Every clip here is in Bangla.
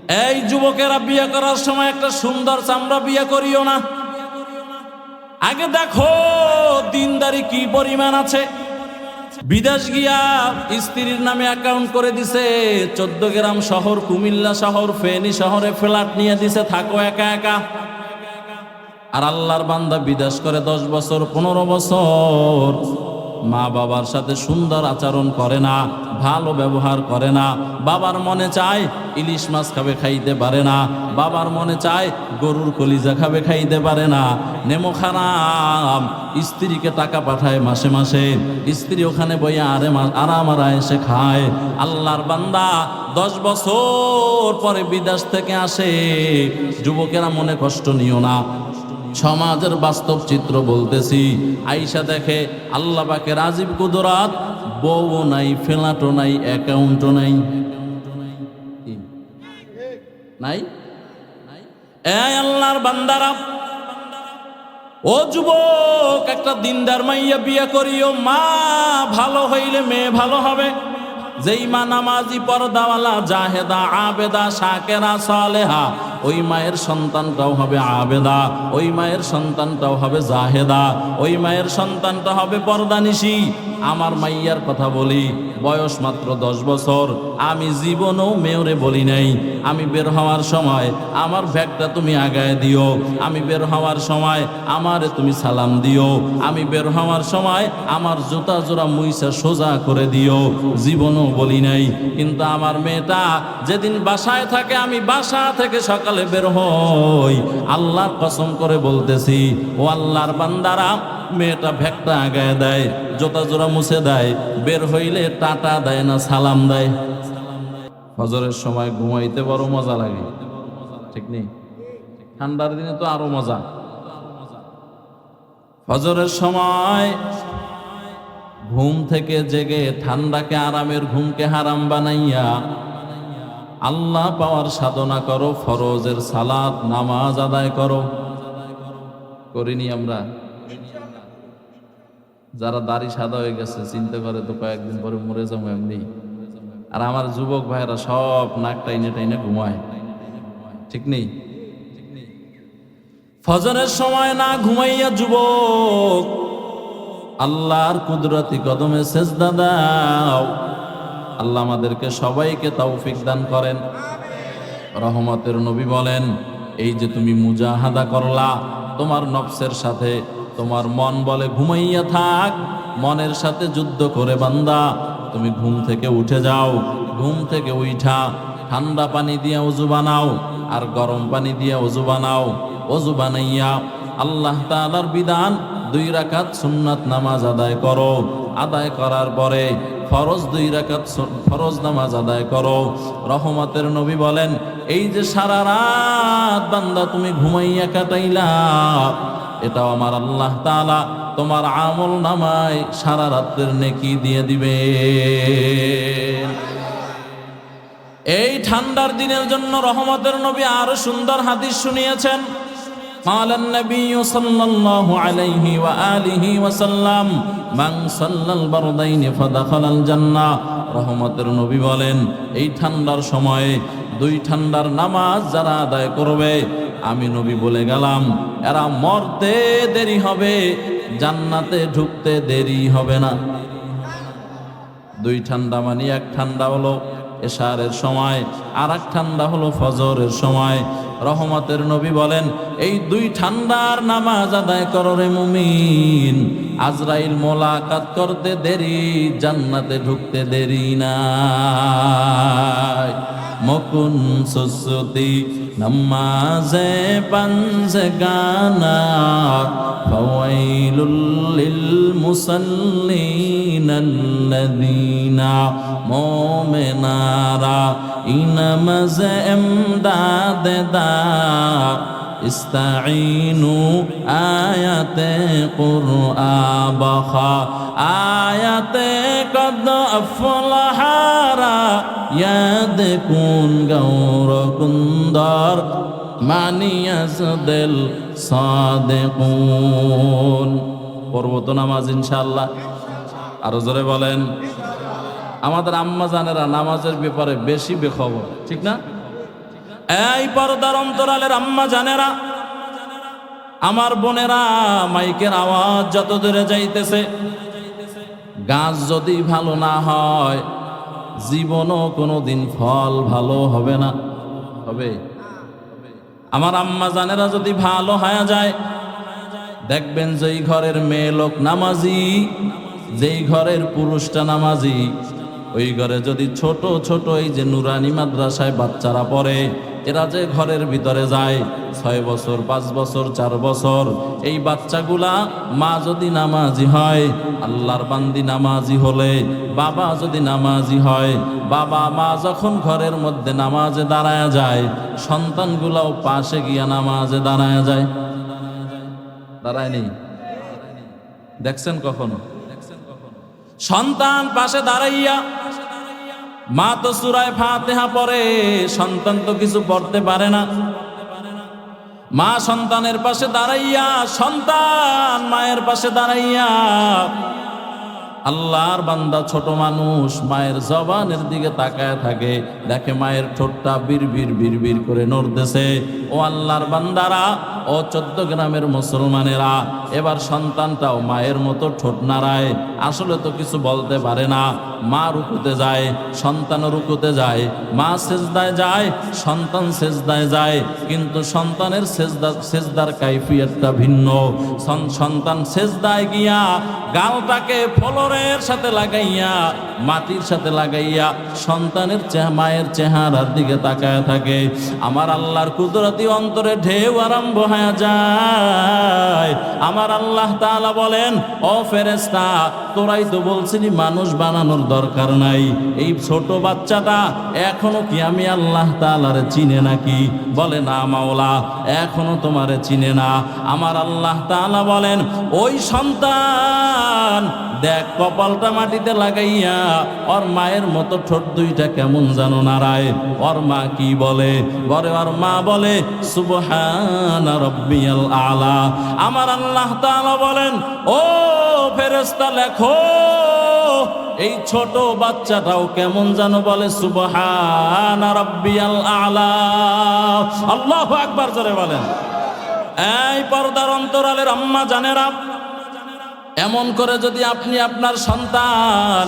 এই যুবকেরা বিয়ে করার সময় একটা সুন্দর চামড়া বিয়ে করিও না। আগে দেখো দিনদারি কি পরিমাণ আছে। বিদেশ গিয়া স্ত্রীর নামে অ্যাকাউন্ট করে দিছে 14 গ্রাম শহর, কুমিল্লা শহর, ফেনী শহরে ফ্ল্যাট নিয়ে দিছে, থাকো একা একা। আর আল্লাহর বান্দা বিদেশ করে 10 বছর 15 বছর, মা বাবার সাথে সুন্দর আচরণ করে না, ভালো ব্যবহার করে না। বাবার মনে চায় ইলিশ মাছ খাবে, খাইতে পারে না। বাবার মনে চায় গরুর কলিজা খাবে, খাইতে পারে না। নেমো খারাম, স্ত্রীকে টাকা পাঠায় মাসে মাসে, স্ত্রী ওখানে বইয়া আরাম এসে খায়। আল্লাহর বান্দা 10 বছর পরে বিদেশ থেকে আসে। যুবকেরা মনে কষ্ট নিও না, সমাজের বাস্তব চিত্র বলতেছি। আইসা দেখে আল্লাহ পাকের আজীব কুদরাত, বউ নাই, ফ্ল্যাটও নাই, অ্যাকাউন্টও নাই। নাই এই আল্লাহর বান্দারা, ও যুবক, একটা দিনদার মাইয়া বিয়ে করিও। মা ভালো হইলে মেয়ে ভালো হবে। যেই মা নামাজি, পর্দাওয়ালা, জাহেদা, আবেদা, শাকেরা, সালেহা, ওই মায়ের সন্তানটাও হবে আবেদা, ওই মায়ের সন্তানটাও হবে জাহেদা, ওই মায়ের সন্তানটা হবে পর্দানিশী। আমার মাইয়ার কথা বলি, বয়স মাত্র 10 বছর। আমি জীবনেও মেয়রে বলি নাই আমি বের হওয়ার সময় আমার ব্যাগটা তুমি আগায় দিও, আমি বের হওয়ার সময় আমারে তুমি সালাম দিও, আমি বের হওয়ার সময় আমার জুতা জোড়া মুইসা সোজা করে দিও। জীবনও বলি নাই। কিন্তু আমার মেয়েটা যেদিন বাসায় থাকে, আমি বাসা থেকে সকালে বের হই, আল্লাহর কসম করে বলতেছি, ও আল্লাহর বান্দারা, মেয়েটা ভ্যাগটা আগায় দেয়, জোতা জোড়া মুছে দেয়, বের হইলে টাটা দেয় না, সালাম দেয়। ফজরের সময় ঘুমাইতে বড় মজা লাগে, ঠিক নেই? ঠান্ডার দিনে তো আরো মজা। ফজরের সময় ঘুম থেকে জেগে ঠান্ডাকে আরামের, ঘুমকে হারাম বানাইয়া আল্লাহ পাওয়ার সাধনা করো, ফরজের সালাত নামাজ আদায় করো। করিনি আমরা? যারা দাড়ি সাদা হয়ে গেছে চিন্তা করে তো কয়েকদিন পরে মরে যাবো এমনি। আর আমার যুবক ভাইরা সব নাক টাইনে টাইনে ঘুমায়, ঠিক নেই? ফজরের সময় না ঘুমাইয়া যুবক আল্লাহর কুদরতি কদমে সেজদা দাও। আল্লাহ আমাদেরকে সবাইকে তৌফিক দান করেন। রহমতের নবী বলেন, এই যে তুমি মুজাহাদা করলা তোমার নফসের সাথে, তোমার মন বলে ঘুমাইয়া থাক, মনের সাথে যুদ্ধ করে বান্দা তুমি ঘুম থেকে উঠে যাও। ঘুম থেকে উঠা ঠান্ডা পানি দিয়ে ওযু বানাও আর গরম পানি দিয়ে ওযু বানাও। ওযু বানাইয়া আল্লাহ তাআলার বিধান 2 রাকাত সুন্নাত নামাজ আদায় করো। আদায় করার পরে ফরজ 2 রাকাত ফরজ নামাজ আদায় করো। রহমতের নবী বলেন, এই যে সারা রাত বান্দা তুমি ঘুমাইয়া কাটাইলা, এটাও আমার আল্লাহ তাআলা তোমার আমল নামায় সারা রাতের নেকি দিয়ে দিবে। এই ঠান্ডার দিনের জন্য রহমতের নবী আরো সুন্দর হাদিস শুনিয়েছেন। قال النبي صلى الله عليه وآله وسلم من صلى البردين فدخل الجنة। রহমতের নবী বলেন, এই ঠান্ডার সময়ে 2 ঠান্ডার নামাজ যারা আদায় করবে, আমি নবী বলে গেলাম এরা মরতে দেরি হবে, জান্নাতে ঢুকতে দেরি হবে না। 2 ঠান্ডা মানে, এক ঠান্ডা হলো এশারের সময়, আর এক ঠান্ডা হলো ফজরের সময়। রহমতের নবী বলেন, এই 2 ঠান্ডার নামাজ আদায় করো রে মুমিন, আজরাইল মোলাকাত করতে দেরি, জান্নাতে ঢুকতে দেরি নাই। মকুন সুসুতি নামাজে পাঞ্জে গানা, ফাওয়াইলুল লিল মুসাল্লিন আল্লাযীনা মুমিনারা ইনামাজে এমদাদ দা, ইস্তাঈনু আয়াতে কুরআন বখা, আয়াতে কদ আফলাহারা ইয়াদ কুন গৌর কুন্দর মানিয়াস দিল সাদেকুন। পর্বত নামাজ ইনশাআল্লাহ। আরো জোরে বলেন। আমাদের আম্মা জানেরা নামাজের ব্যাপারে বেশি বেখবর, ঠিক না? এই পর্দার অন্তরালের আম্মা জানেরা, আমার বোনেরা, মাইকের আওয়াজ যত দূরে যাইতেছে, গাছ যদি ভালো না হয় জীবনও কোনোদিন ফল ভালো হবে না। হবে? আমার আম্মা জানেরা যদি ভালো হয়ে যায়, দেখবেন যেই ঘরের মেয়ে লোক নামাজি, যেই ঘরের পুরুষটা নামাজি, ওই ঘরে যদি ছোট ছোট এই যে নুরানি মাদ্রাসায় বাচ্চারা পড়ে, এরা যে ঘরের ভিতরে যায় 6 বছর 5 বছর 4 বছর, এই বাচ্চাগুলা মা যদি নামাজি হয়, আল্লাহর বান্দি নামাজি হলে, বাবা যদি নামাজি হয়, বাবা মা যখন ঘরের মধ্যে নামাজে দাঁড়ায় যায়, সন্তানগুলাও পাশে গিয়া নামাজে দাঁড়ায় যায়। দাঁড়ায়নি? দেখছেন কখনো? সন্তান পাশে দাঁড়াইয়া, মা তো সূরা ফাতিহা পড়ে, সন্তান তো কিছু পড়তে পারে না, মা সন্তানের পাশে দাঁড়াইয়া, সন্তান মায়ের পাশে দাঁড়াইয়া, আল্লাহর বান্দা ছোট মানুষ মায়ের জবানের দিকে তাকায় থাকে, দেখে মায়ের ঠোঁটটা বিড়বিড় বিড়বিড় করে নড়তেছে। ও আল্লাহর বান্দারা, ও 14 গ্রামের মুসলমানেরা, এবার সন্তানটাও মায়ের মতো ঠোঁট নাড়ায়, আসলে তো কিছু বলতে পারে না। মা রুকুতে যায়, সন্তান রুকুতে যায়, মা সেজদায় যায়, সন্তান সেজদায় যায়, কিন্তু সন্তানের সেজদার কাইফিয়তটা ভিন্ন। সন্তান সেজদায় গিয়া গালটাকে ফ্লোরের সাথে লাগাইয়া, মাটির সাথে লাগাইয়া সন্তানের মায়ের চেহারার দিকে তাকায় থাকে। আমার আল্লাহর কুদরতি অন্তরে ঢেউ আরম্ভ হয়ে যায়। আমার আল্লাহ তাআলা বলেন, ও ফেরেশতা, তোরাই তো বলছিলি মানুষ বানানোর দরকার নাই, এই ছোট বাচ্চাটা এখনো কি আমি আল্লাহ তাআলারে চিনে নাকি? বলে, না মাওলা, এখনো তোমারে চিনে না। আমার আল্লাহ তাআলা বলেন, ওই সন্তান দেখ কপালটা মাটিতে লাগাইয়া ওর মায়ের মতো ঠোঁট দুইটা কেমন জানো নাড়ায়। ওর মা কি বলে? ওর মা বলে, সুবহানা রাব্বিয়াল আলা। আমার আল্লাহ তাআলা বলেন, ও ফেরেশতা লেখো, এই ছোট বাচ্চাটাও কেমন জানো বলে, সুবহানা রাব্বিয়াল আলা। আল্লাহু আকবার জোরে বলেন। এই পর্দার অন্তরালের আম্মা জানেরা, এমন করে যদি আপনি আপনার সন্তান,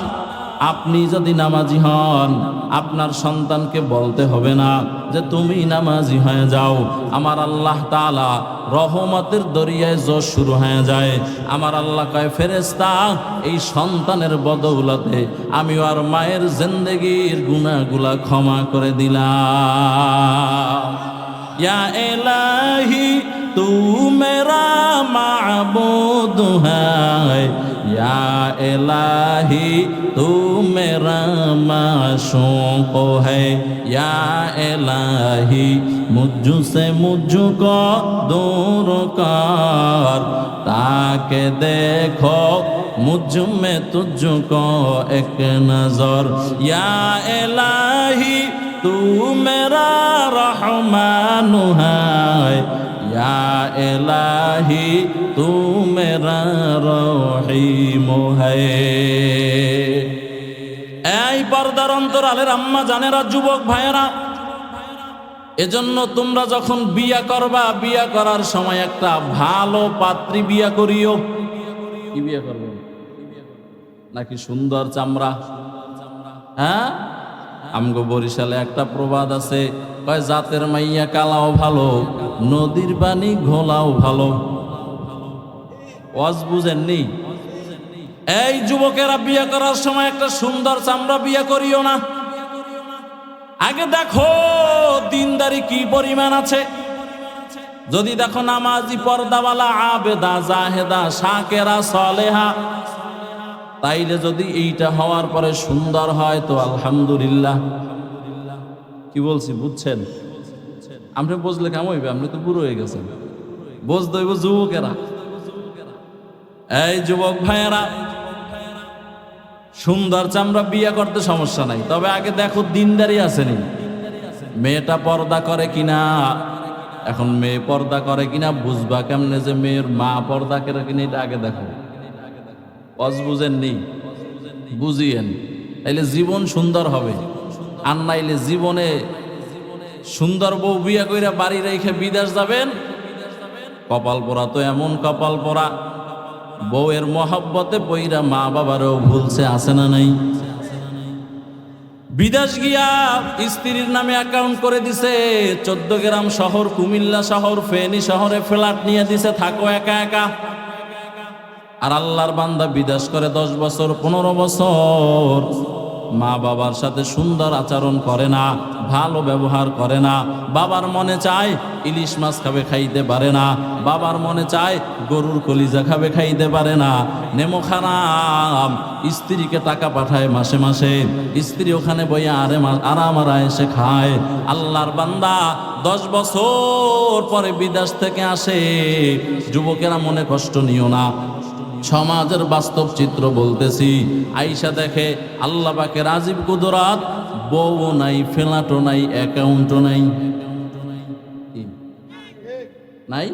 আপনি যদি নামাজি হন, আপনার সন্তানকে বলতে হবে না যে তুমি নামাজি হয়ে যাও। আমার আল্লাহ তাআলা রহমতের দরিয়ায় জোশ শুরু হয়ে যায়। আমার আল্লাহ কয়, ফেরেশতা, এই সন্তানের বদৌলতে আমি আর মায়ের জিন্দেগির গুনাহগুলা ক্ষমা করে দিলাম। ইয়া ইলাহি তু মেরা মাবুদ হ্যায়, ইয়া ইলাহি তু মেরা মাশূক হ্যায়, ইয়া ইলাহি মুঝসে মুঝকো दूर कर, ताके देखो मुझ में तुझको एक नजर, या इलाही तू मेरा रहमान है, या इलाही तू मेरा रहीम है। এই পর্দার অন্তরালের আম্মা জানেরা, যুবক ভাইয়েরা, এজন্য তোমরা যখন বিয়া করবা, বিয়া করার সময় একটা ভালো পাত্রী বিয়া করিও। কি বিয়া করবে? নাকি সুন্দর চামড়া? হ্যাঁ, আমগো বরিশালে একটা প্রবাদ আছে, কয় জাতের মাইয়া কালাও ভালো, নদীর পানি ঘোলাও ভালো। ওয়াজ বুঝেননি? এই যুবকেরা, বিয়া করার সময় একটা সুন্দর চামড়া বিয়া করিও না। আগে দেখো দিনদারি কি পরিমাণ আছে। যদি দেখো নামাজি, পর্দাওয়ালা, আবেদা, জাহেদা, শাকেরা, সালেহা, তাইলে যদি এইটা হওয়ার পরে সুন্দর হয় তো আলহামদুলিল্লাহ। কি বলছি বুঝছেন? আপনি বুঝলে কেমন হইবে? আপনি তো বুড়ো হয়ে গেছেন, বুঝতে হইব যুবকেরা। এই যুবক ভাইয়েরা, সুন্দর চামড়া বিয়ে করতে সমস্যা নাই, তবে আগে দেখো দিনদারি আসেনি, মেয়েটা পর্দা করে কিনা। এখন মেয়ে পর্দা করে কিনা বুঝবা কেমনে যে মেয়ের মা পর্দা করে কিনা? এটা আগে দেখো। অজ বুঝেননি? বুঝিয়েন, তাইলে জীবন সুন্দর হবে। আর নাইলে জীবনে সুন্দর বউ বিয়া কইরা বাড়ি রেখে বিদেশ যাবেন, কপাল পোড়া তো এমন কপাল পোড়া, বউয়ের মহব্বতে পইরা মা বাবারও ভুলছে, আছে না নাই? বিদেশ গিয়া স্ত্রীর নামে অ্যাকাউন্ট করে দিছে, 14 গ্রাম শহর, কুমিল্লা শহর, ফেনী শহরে ফ্ল্যাট নিয়ে দিছে, থাকো একা একা। আর আল্লাহর বান্দা বিদেশ করে 10 বছর 15 বছর, মা বাবার সাথে সুন্দর আচরণ করে না, ভালো ব্যবহার করে না। বাবার মনে চায় ইলিশ মাছ খাবে, খাইতে পারে না। বাবার মনে চায় গরুর কলিজা খাবে, খাইতে পারে না। নেমো খারাম, স্ত্রীকে টাকা পাঠায় মাসে মাসে, স্ত্রী ওখানে বইয়া আরাম এসে খায়। আল্লাহর বান্দা 10 বছর পরে বিদেশ থেকে আসে। যুবকেরা মনে কষ্ট নিও না, সমাজের বাস্তব চিত্র বলতেছি। আইসা দেখে আল্লাহ পাকের আজীব কুদরত, বউ নাই, ফ্ল্যাটও নাই, অ্যাকাউন্টও নাই, নাই।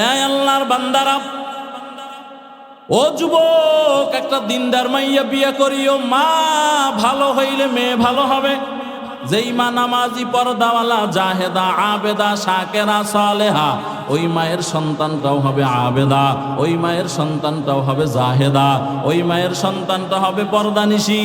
এই আল্লাহর বান্দারা, ও যুবক, একটা দিনদার মাইয়া বিয়ে করিও। মা ভালো হইলে মেয়ে ভালো হবে। যেই মা নামাজি, পর্দাওয়ালা, জাহেদা, আবেদা, শাকেরা, সালেহা, ওই মায়ের সন্তানটাও হবে আবেদা, ওই মায়ের সন্তানটাও হবে জাহেদা, ওই মায়ের সন্তানটা হবে পর্দানিশী।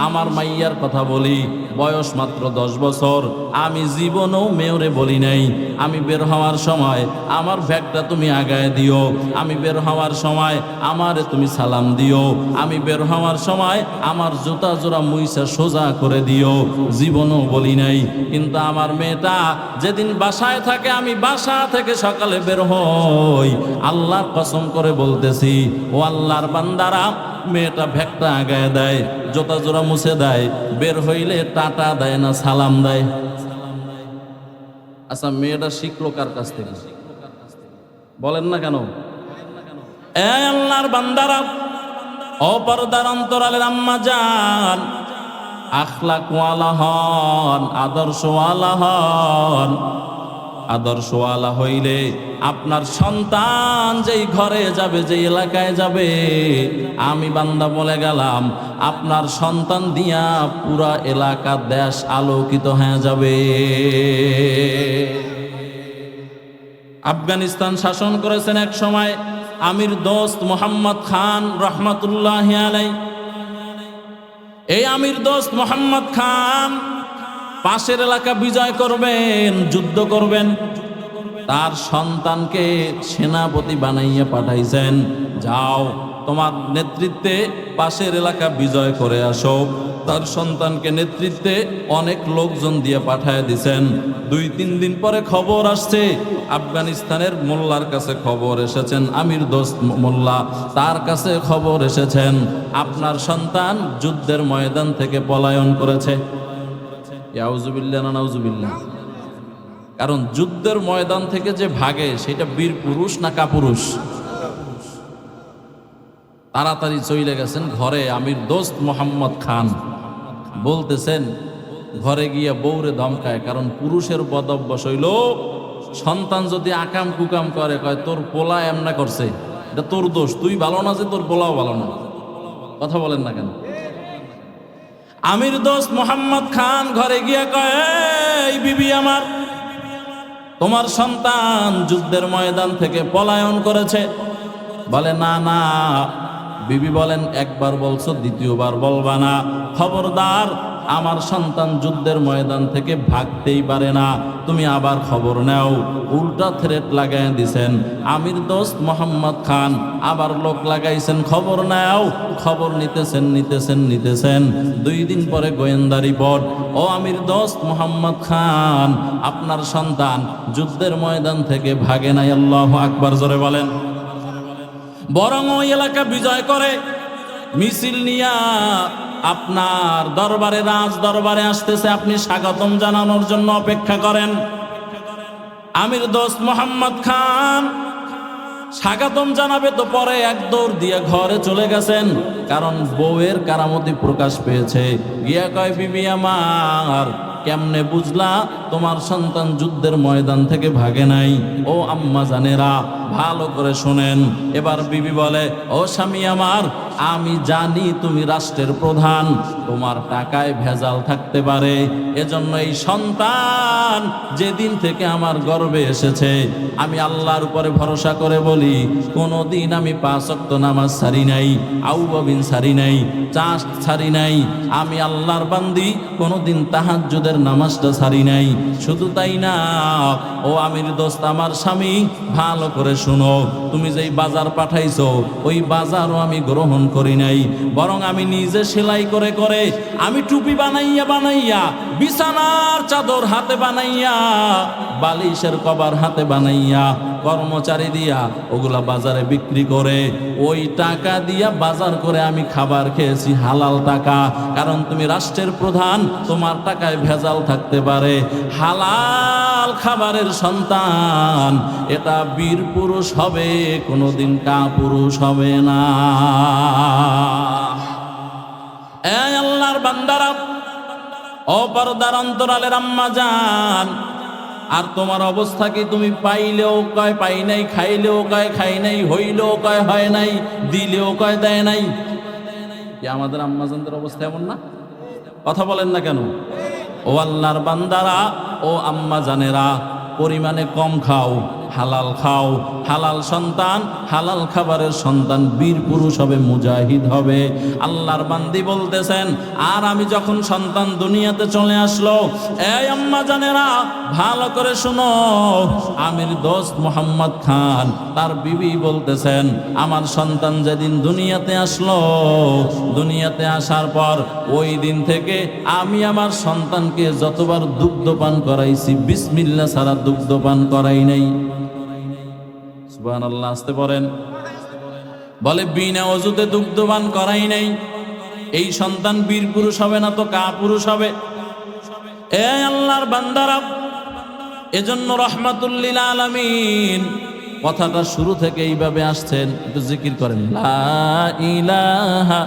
আমার মাইয়ার কথা বলি, বয়স মাত্র 10 বছর। আমি জীবনেও মেয়রে বলি নাই, আমি বের হওয়ার সময় আমার ব্যাগটা তুমি আগায় দিও, আমি বের হওয়ার সময় আমারে তুমি সালাম দিও, আমি বের হওয়ার সময় আমার জুতা জোড়া মুইসা সোজা করে দিও। জীবনেও বলি নাই। কিন্তু আমার মেয়েটা যেদিন বাসায় থাকে, আমি বাসা থেকে সকালে বের হই, আল্লাহর কসম করে বলতেছি, ও আল্লাহর বান্দারা, মেয়েটা ভ্যাগটা আগায় দেয়, জোতা জোড়া মুছে দেয়, বের হইলে টাটা দেয় না সালাম দেয়। আচ্ছা, মেয়েটা শিখলো কার কাছ থেকে? বলেন না কেন? এ আল্লাহর বান্দারা, অপরদার অন্তরালের আম্মা জান, আখলাকওয়ালা হন, আদর্শওয়ালা হন। আদর্শওয়ালা হইলে আপনার সন্তান যেই ঘরে যাবে, যেই এলাকায় যাবে, আমি বান্দা বলে গেলাম, আপনার সন্তান দিয়া পুরা এলাকা, দেশ আলোকিত হয়ে যাবে। আফগানিস্তান শাসন করেছেন এক সময় আমির দোস্ত মোহাম্মদ খান রহমতুল্লাহ আলাই। এই আমির দোস্ত মোহাম্মদ খান পাশের এলাকা বিজয় করবেন, যুদ্ধ করবেন। তার সন্তানকে সেনাপতি বানাইয়া পাঠাইছেন, যাও তোমার নেতৃত্বে পাশের এলাকা বিজয় করে আসো। তার সন্তানকে নেতৃত্বে অনেক লোকজন দিয়ে পাঠায় দিছেন। 2-3 দিন পরে খবর আসছে, আফগানিস্তানের মোল্লার কাছে খবর এসেছেন, আমির দোস্ত মোল্লা, তার কাছে খবর এসেছেন, আপনার সন্তান যুদ্ধের ময়দান থেকে পলায়ন করেছে। ইয়াউজুবিল্লাহ না নাউজুবিল্লাহ? কারণ যুদ্ধের ময়দান থেকে যে ভাগে, সেটা বীর পুরুষ না কাপুরুষ? তাড়াতাড়ি চলে গেছেন ঘরে। আমির দোস্ত মোহাম্মদ খান বলতেছেন, ঘরে গিয়া বউরে ধমকায়, কারণ পুরুষের বদভ্যাস হইল, সন্তান যদি আকাম কুকাম করে, কয় তোর পোলা এমনা করছে, এটা তোর দোষ, তুই ভালো না যে তোর পোলাও ভালো না। কথা বলেন না কেন? আমির দোস্ত মোহাম্মদ খান ঘরে গিয়া কয়, এই বিবি আমার, তোমার সন্তান যুদ্ধের ময়দান থেকে পলায়ন করেছে। বলে না না। বিবি বলেন, একবার বলছো, দ্বিতীয়বার বলবা না। খবরদার, আমার সন্তান যুদ্ধের ময়দান থেকে ভাগতেই পারে না, তুমি আবার খবর নাও। উল্টা থ্রেট লাগাই দিছেন আমির দোস্ত মোহাম্মদ খান, আবার লোক লাগাইছেন, খবর নাও। খবর নিতেছেন। 2 দিন পরে গোয়েন্দা রিপোর্ট, ও আমির দোস্ত মোহাম্মদ খান, আপনার সন্তান যুদ্ধের ময়দান থেকে ভাগে নাই। আল্লাহু আকবার, জোরে বলেন। বরং ওই এলাকা বিজয় করে মিছিল নিয়া আপনার দরবারে, রাজ দরবারে আসতেছে, আপনি স্বাগতম জানানোর জন্য অপেক্ষা করেন। আমির দোস্ত মোহাম্মদ খান স্বাগতম জানাবে তো পরে এক দৌড় দিয়ে ঘরে চলে গেছেন, কারণ বউয়ের কারামতি প্রকাশ পেয়েছে। গিয়া কয়, বিবি আমার, কেমনে বুঝলা তোমার সন্তান যুদ্ধের ময়দান থেকে ভাগে নাই? ও আম্মা জানেরা, ভালো করে শোনেন। এবার বিবি বলে, ও স্বামী আমার, আমি জানি তুমি রাষ্ট্রের প্রধান, তোমার টাকায় ভেজাল থাকতে পারে। এজন্য এই সন্তান যেদিন থেকে আমার গর্ভে এসেছে, আমি আল্লাহর উপরে ভরসা করে বলি, কোনোদিন আমি 5 ওয়াক্ত নামাজ ছাড়ি নাই, আউয়াবিন ছাড়ি নাই, চাষ ছাড়ি নাই। আমি আল্লাহর বান্দি, কোনোদিন তাহাজ্জুদের নামাজটা ছাড়ি নাই। শুধু তাই না, ও আমির দোস্ত, আমার স্বামী, ভালো করে শুনো, তুমি যেই বাজার পাঠাইছো ওই বাজারও আমি গ্রহণ করি নাই, বরং আমি নিজে সেলাই করে করে, আমি টুপি বানাইয়া বানাইয়া, বিছানার চাদর হাতে বানাইয়া, বালিশের কভার হাতে বানাইয়া, কর্মচারী দিয়া ওগুলা বাজারে বিক্রি করে ওই টাকা দিয়া বাজার করে আমি খাবার খেয়েছি, হালাল টাকা। কারণ তুমি রাষ্ট্রের প্রধান, তোমার টাকায় ভেজাল থাকতে পারে। হালাল খাবারের সন্তান, এটা বীর পুরুষ হবে, কোনোদিন কাপুরুষ হবে না। এই আল্লাহর বান্দারা, ও পর্দার অন্তরালের আম্মা জান, আর তোমার অবস্থা কি? তুমি পাইলেও কয় পাই নাই, খাইলেও কয় খাই নাই, হইলেও কয় হয় নাই, দিলেও কয় দেয় নাই। কি আমাদের আম্মাজানদের অবস্থা এমন না? কথা বলেন না কেন? ও আল্লাহর বান্দারা, ও আম্মা জানেরা, পরিমাণে কম খাও, হালাল খাও। হালাল সন্তান, হালাল খাবারের সন্তান বীর পুরুষ হবে, মুজাহিদ হবে। আল্লাহর বান্দি বলতেছেন, আর আমি যখন সন্তান দুনিয়াতে চলে আসলো, এই আম্মা জানেরা ভালো করে শুনো, আমির দোস্ত মোহাম্মদ খান তার বিবি বলতেছেন, আমার সন্তান যেদিন দুনিয়াতে আসলো, দুনিয়াতে আসার পর ওই দিন থেকে আমি আমার সন্তানকে যতবার দুগ্ধপান করাইছি, বিসমিল্লাহ ছাড়া দুগ্ধপান করাই নাই। সুবহানাল্লাহ, আসতে পারেন। বলে বিনা ওযুতে দুগ্ধপান করাই নাই। এই সন্তান বীর পুরুষ হবে না তো কাপুরুষ হবে? এ আল্লাহর বান্দারা, এজন্য রাহমাতুল লিল আলামিন কথাটা শুরু থেকে এইভাবে আসছেন। একটু জিকির করেন, লা ইলাহা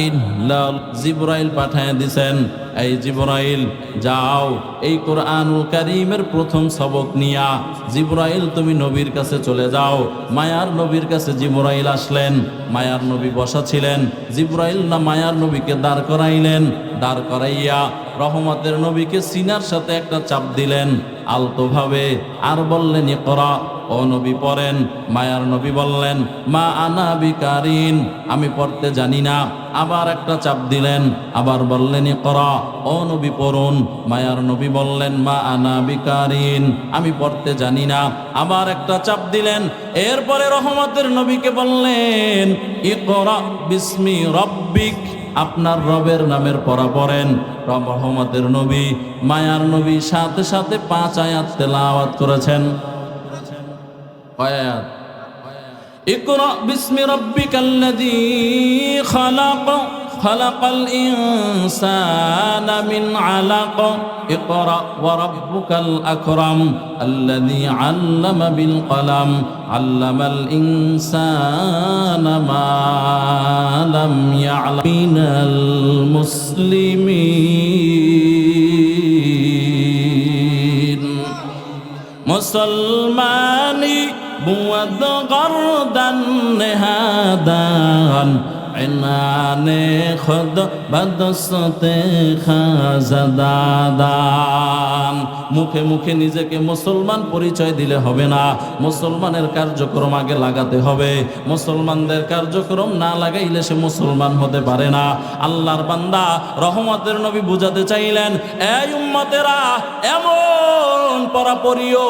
ইল্লাল্লাহ। জিবরাইল পাঠায় দিছেন, এই জিবরাইল যাও, এই কোরআনুল কারীমের প্রথম সবক নিয়া জিবরাইল তুমি নবীর কাছে চলে যাও। মায়ার নবীর কাছে জিবরাইল আসলেন, মায়ার নবী বসা ছিলেন। জিবরাইল না মায়ার নবীকে দাঁড় করাইলেন, দাঁড় করাইয়া রহমতের নবীকে সিনার সাথে একটা চাপ দিলেন আলতোভাবে, আর বললেন ইকরা, ও নবী পড়েন। মায়ার নবী বললেন, মা আনা বিকারিন, আমি পড়তে জানি না। আবার একটা চাপ দিলেন, আবার বললেন ইকরা, ও নবী পড়ুন। মায়ার নবী বললেন, মা আনা বিকারিন, আমি পড়তে জানি না। আবার একটা চাপ দিলেন। এরপরে রহমতের নবীকে বললেন, ইকরা বিসমি রব্বিক, আপনার রবের নামের পড়া পড়েন। রহমতের নবী, মায়ার নবী সাথে সাথে 5 আয়াত তেলাওয়াত করেছেন। কয় আয়াত? ইকরা বিসমি রাব্বিকাল্লাযী খালাক, খালাকাল ইনসানা মিন আলাক, ইকরা ওয়া রাব্বুকাল আকরাম আল্লাযী আল্লামা বিল কলাম, আল্লামাল ইনসানা মা লাম ইয়ালাম। মিনাল মুসলিমিন, মুসলমানি বুয়াদ গরদান নেহাদান, ইনানে খুদ বদসতে খাজাদান। মুখে মুখে নিজেকে মুসলমান পরিচয় দিলে হবে না, মুসলমানের কার্যক্রম আগে লাগাতে হবে। মুসলমানদের কার্যক্রম না লাগাইলে সে মুসলমান হতে পারে না। আল্লাহর বান্দা রহমতের নবী বুঝাতে চাইলেন, এই উম্মতেরা, এমন পড়া পড়িও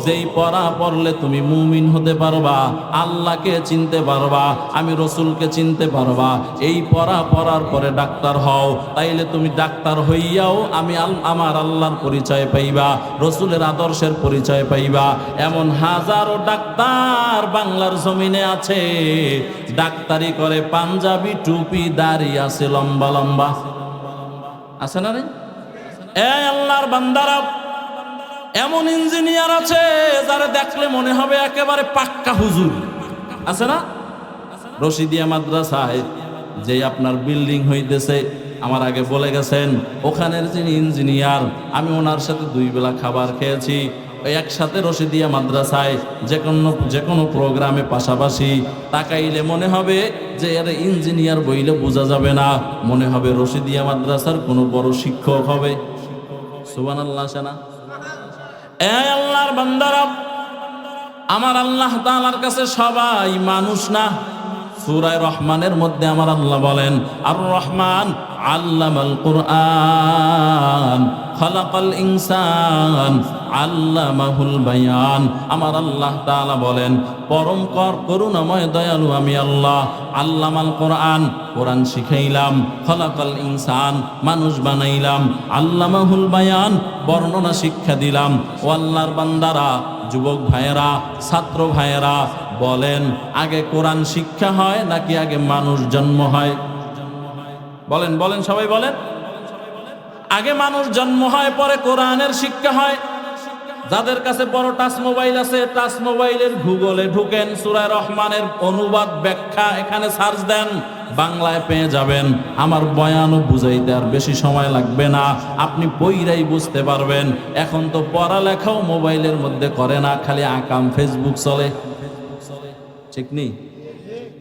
যেই পড়া পড়লে তুমি মুমিন হতে পারবা, আল্লাহকে চিনতে পারবা, আমি রসুলকে চিনতে পারবা। এই পড়া পড়ার পরে ডাক্তার হও, তাইলে তুমি ডাক্তার হইয়াও আমি আমার আল্লাহর পরিচয় পাইবা, রসুলের আদর্শের পরিচয় পাইবা। এমন হাজারো ডাক্তার বাংলার জমিনে আছে, ডাক্তারি করে, পাঞ্জাবি টুপি দাড়ি আছে লম্বা লম্বা, আছে না রে? এই আল্লাহর বান্দারা, এমন ইঞ্জিনিয়ার আছে যারা দেখলে মনে হবে একেবারে পাক্কা হুজুর, আছে না? রশিদিয়া মাদ্রাসায় যে আপনার বিল্ডিং হইতেছে, আমার আগে বলে গেছেন, ওখানের যিনি ইঞ্জিনিয়ার, আমি ওনার সাথে 2 বেলা খাবার খেয়েছি। ওই একসাথে রশিদিয়া মাদ্রাসায় যে কোনো প্রোগ্রামে পাশাপাশি তাকাইলে মনে হবে যে এর ইঞ্জিনিয়ার বইলে বোঝা যাবে না, মনে হবে রশিদিয়া মাদ্রাসার কোনো বড় শিক্ষক হবে। সুবহানাল্লাহ না? এই আল্লাহর বান্দারা, আমার আল্লাহ তাআলার কাছে সবাই মানুষ না। সূরা রহমানের মধ্যে আমার আল্লাহ বলেন, আর রহমান আল্লামাল কুরআন খালাকাল ইনসান আল্লামাহুল বায়ান। আমার আল্লাহ তাআলা বলেন, পরম করুণাময় দয়ালু আমি আল্লাহ। আল্লামাল কোরআন, কোরআন শিখাইলাম। খালাকাল ইনসান, মানুষ বানাইলাম। আল্লামাহুল বায়ান, বর্ণনা শিক্ষা দিলাম। ও আল্লাহর বান্দারা, যুবক ভাইয়েরা, ছাত্র ভাইয়েরা, বলেন আগে কোরআন শিক্ষা হয় নাকি আগে মানুষ জন্ম হয়? বলেন বলেন সবাই বলেন। আগে মানুষ জন্ম হয়, পরে কোরআনের শিক্ষা হয়। যাদের কাছে বড় টাচ মোবাইল আছে, টাচ মোবাইলের গুগলে ঢুকেন, সূরা রহমানের অনুবাদ ব্যাখ্যা এখানে সার্চ দেন, বাংলায় পেয়ে যাবেন। আমার বয়ানও বুঝাইতে আর বেশি সময় লাগবে না, আপনি পইরাই বুঝতে পারবেন। এখন তো পড়ালেখাও মোবাইলের মধ্যে করে না, খালি আকাম ফেসবুক চলে, ঠিক নেই?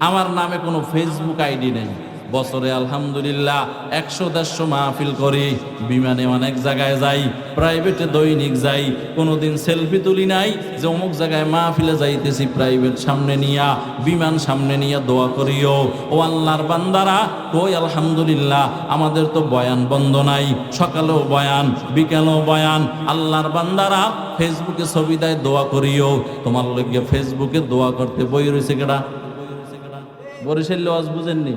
আমার নামে কোনো ফেসবুক আইডি নেই। বছরে আলহামদুলিল্লাহ 100-150 মাহফিল করি, বিমানে অনেক জায়গায় যাই, প্রাইভেটে দৈনিক যাই। কোনোদিন সেলফি তুলি নাই যে অমুক জায়গায় মাহফিলে যাইতেছি, প্রাইভেট সামনে নিয়া, বিমান সামনে নিয়া দোয়া করিও। ও আল্লাহর বান্দারা, কই আলহামদুলিল্লাহ আমাদের তো বয়ান বন্ধ নাই, সকালেও বয়ান, বিকেলেও বয়ান। আল্লাহর বান্দারা, ফেসবুকে ছবি দেয়, দোয়া করিও। তোমার লগে ফেসবুকে দোয়া করতে বই রয়েছে কেডা? বরিশাল ওয়াজ বুঝেননি?